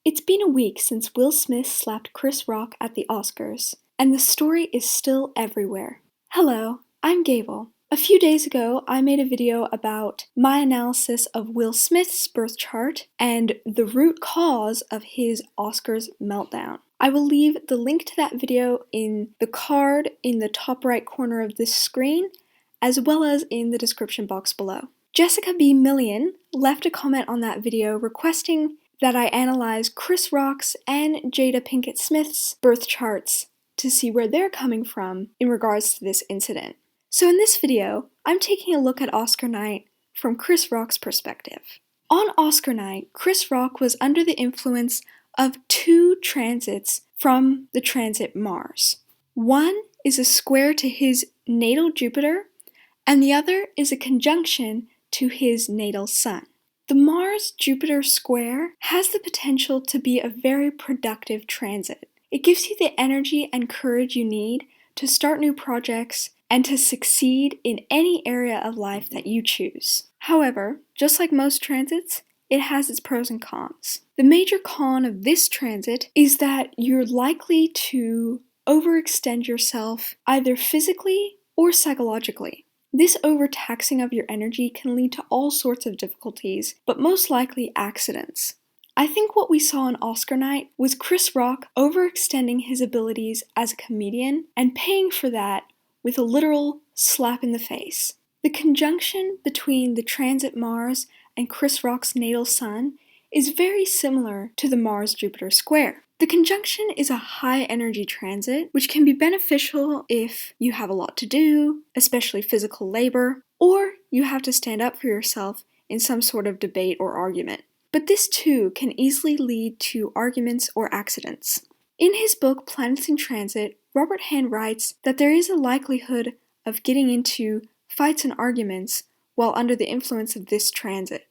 It's been a week since Will Smith slapped Chris Rock at the Oscars, and the story is still everywhere. Hello, I'm Gable. A few days ago, I made a video about my analysis of Will Smith's birth chart and the root cause of his Oscars meltdown. I will leave the link to that video in the card in the top right corner of this screen, as well as in the description box below. Jessica B. Million left a comment on that video requesting that I analyze Chris Rock's and Jada Pinkett Smith's birth charts to see where they're coming from in regards to this incident. So in this video, I'm taking a look at Oscar night from Chris Rock's perspective. On Oscar night, Chris Rock was under the influence of two transits from the transit Mars. One is a square to his natal Jupiter, and the other is a conjunction to his natal Sun. The Mars-Jupiter square has the potential to be a very productive transit. It gives you the energy and courage you need to start new projects and to succeed in any area of life that you choose. However, just like most transits, it has its pros and cons. The major con of this transit is that you're likely to overextend yourself either physically or psychologically. This overtaxing of your energy can lead to all sorts of difficulties, but most likely accidents. I think what we saw on Oscar night was Chris Rock overextending his abilities as a comedian and paying for that with a literal slap in the face. The conjunction between the transit Mars and Chris Rock's natal Sun is very similar to the Mars-Jupiter square. The conjunction is a high-energy transit, which can be beneficial if you have a lot to do, especially physical labor, or you have to stand up for yourself in some sort of debate or argument. But this too can easily lead to arguments or accidents. In his book Planets in Transit, Robert Hand writes that there is a likelihood of getting into fights and arguments while under the influence of this transit.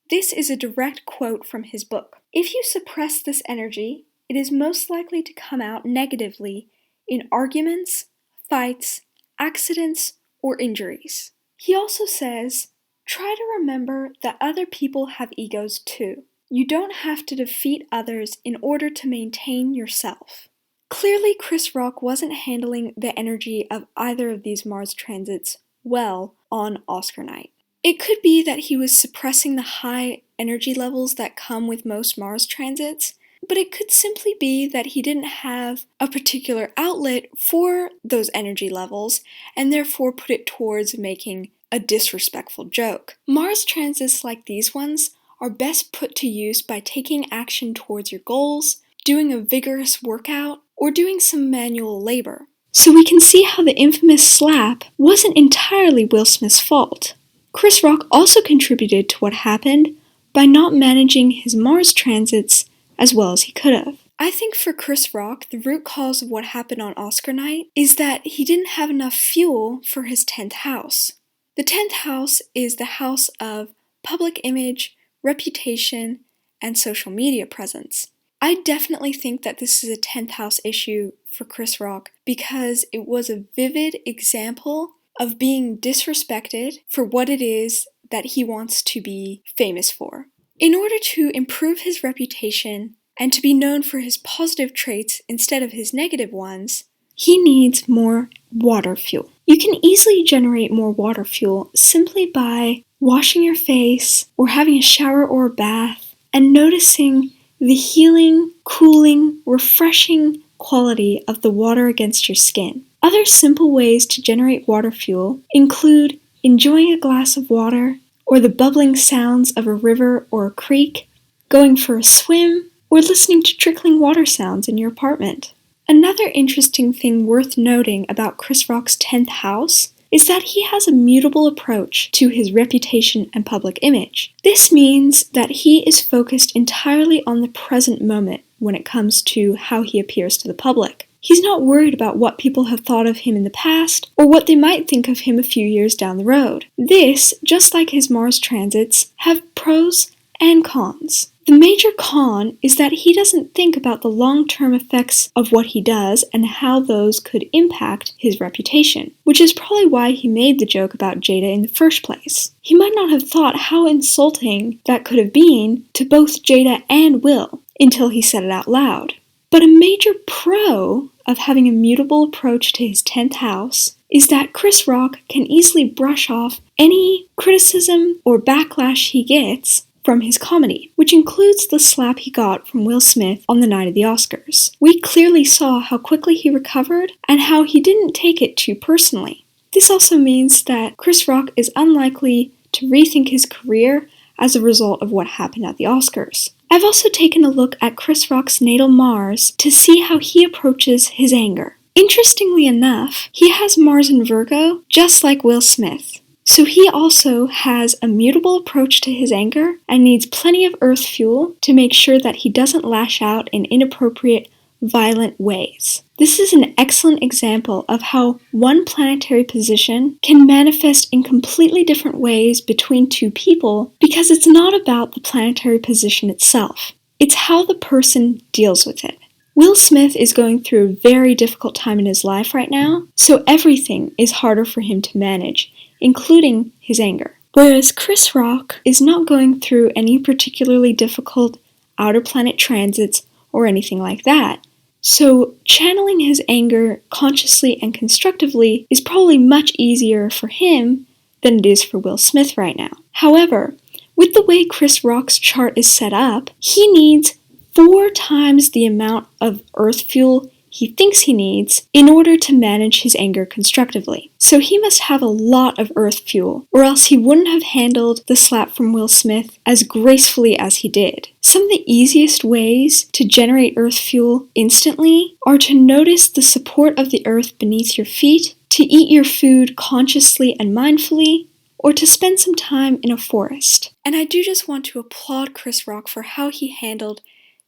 This is a direct quote from his book. If you suppress this energy, it is most likely to come out negatively in arguments, fights, accidents, or injuries. He also says, try to remember that other people have egos too. You don't have to defeat others in order to maintain yourself. Clearly, Chris Rock wasn't handling the energy of either of these Mars transits well on Oscar night. It could be that he was suppressing the high energy levels that come with most Mars transits, but it could simply be that he didn't have a particular outlet for those energy levels and therefore put it towards making a disrespectful joke. Mars transits like these ones are best put to use by taking action towards your goals, doing a vigorous workout, or doing some manual labor. So we can see how the infamous slap wasn't entirely Will Smith's fault. Chris Rock also contributed to what happened by not managing his Mars transits as well as he could have. I think for Chris Rock, the root cause of what happened on Oscar night is that he didn't have enough fuel for his 10th house. The 10th house is the house of public image, reputation, and social media presence. I definitely think that this is a 10th house issue for Chris Rock because it was a vivid example of being disrespected for what it is that he wants to be famous for. In order to improve his reputation and to be known for his positive traits instead of his negative ones, he needs more water fuel. You can easily generate more water fuel simply by washing your face or having a shower or a bath and noticing the healing, cooling, refreshing quality of the water against your skin. Other simple ways to generate water fuel include enjoying a glass of water, or the bubbling sounds of a river or a creek, going for a swim, or listening to trickling water sounds in your apartment. Another interesting thing worth noting about Chris Rock's 10th house is that he has a mutable approach to his reputation and public image. This means that he is focused entirely on the present moment when it comes to how he appears to the public. He's not worried about what people have thought of him in the past or what they might think of him a few years down the road. This, just like his Mars transits, have pros and cons. The major con is that he doesn't think about the long-term effects of what he does and how those could impact his reputation, which is probably why he made the joke about Jada in the first place. He might not have thought how insulting that could have been to both Jada and Will. until he said it out loud. But a major pro of having a mutable approach to his 10th house is that Chris Rock can easily brush off any criticism or backlash he gets from his comedy, which includes the slap he got from Will Smith on the night of the Oscars. We clearly saw how quickly he recovered and how he didn't take it too personally. This also means that Chris Rock is unlikely to rethink his career as a result of what happened at the Oscars. I've also taken a look at Chris Rock's natal Mars to see how he approaches his anger. Interestingly enough, he has Mars in Virgo, just like Will Smith. So he also has a mutable approach to his anger and needs plenty of earth fuel to make sure that he doesn't lash out in inappropriate, violent ways. This is an excellent example of how one planetary position can manifest in completely different ways between two people because it's not about the planetary position itself. It's how the person deals with it. Will Smith is going through a very difficult time in his life right now, so everything is harder for him to manage, including his anger. Whereas Chris Rock is not going through any particularly difficult outer planet transits or anything like that. So channeling his anger consciously and constructively is probably much easier for him than it is for Will Smith right now. However, with the way Chris Rock's chart is set up, he needs 4 times the amount of earth fuel he thinks he needs in order to manage his anger constructively. So he must have a lot of earth fuel, or else he wouldn't have handled the slap from Will Smith as gracefully as he did. Some of the easiest ways to generate earth fuel instantly are to notice the support of the earth beneath your feet, to eat your food consciously and mindfully, or to spend some time in a forest. And I do just want to applaud Chris Rock for how he handled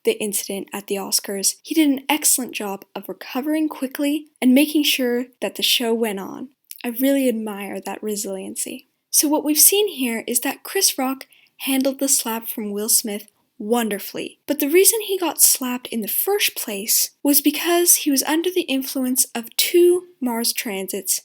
the incident at the Oscars. He did an excellent job of recovering quickly and making sure that the show went on. I really admire that resiliency. So what we've seen here is that Chris Rock handled the slap from Will Smith wonderfully. But the reason he got slapped in the first place was because he was under the influence of 2 Mars transits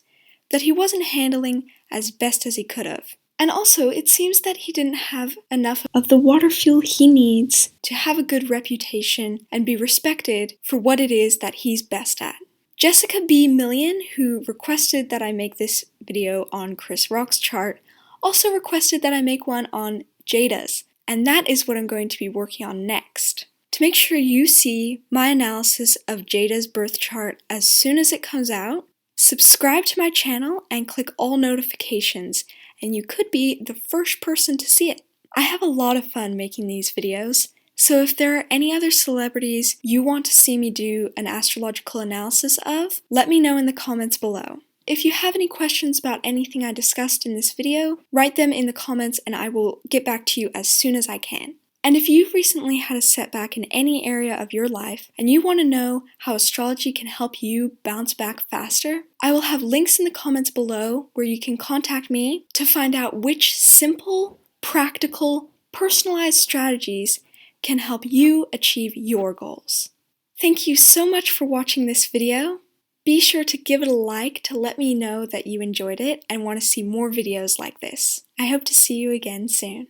that he wasn't handling as best as he could have. And also, it seems that he didn't have enough of the water fuel he needs to have a good reputation and be respected for what it is that he's best at. Jessica B. Million, who requested that I make this video on Chris Rock's chart, also requested that I make one on Jada's, and that is what I'm going to be working on next. To make sure you see my analysis of Jada's birth chart as soon as it comes out, subscribe to my channel and click all notifications, and you could be the first person to see it. I have a lot of fun making these videos, so if there are any other celebrities you want to see me do an astrological analysis of, let me know in the comments below. If you have any questions about anything I discussed in this video, write them in the comments and I will get back to you as soon as I can. And if you've recently had a setback in any area of your life and you want to know how astrology can help you bounce back faster, I will have links in the comments below where you can contact me to find out which simple, practical, personalized strategies can help you achieve your goals. Thank you so much for watching this video. Be sure to give it a like to let me know that you enjoyed it and want to see more videos like this. I hope to see you again soon.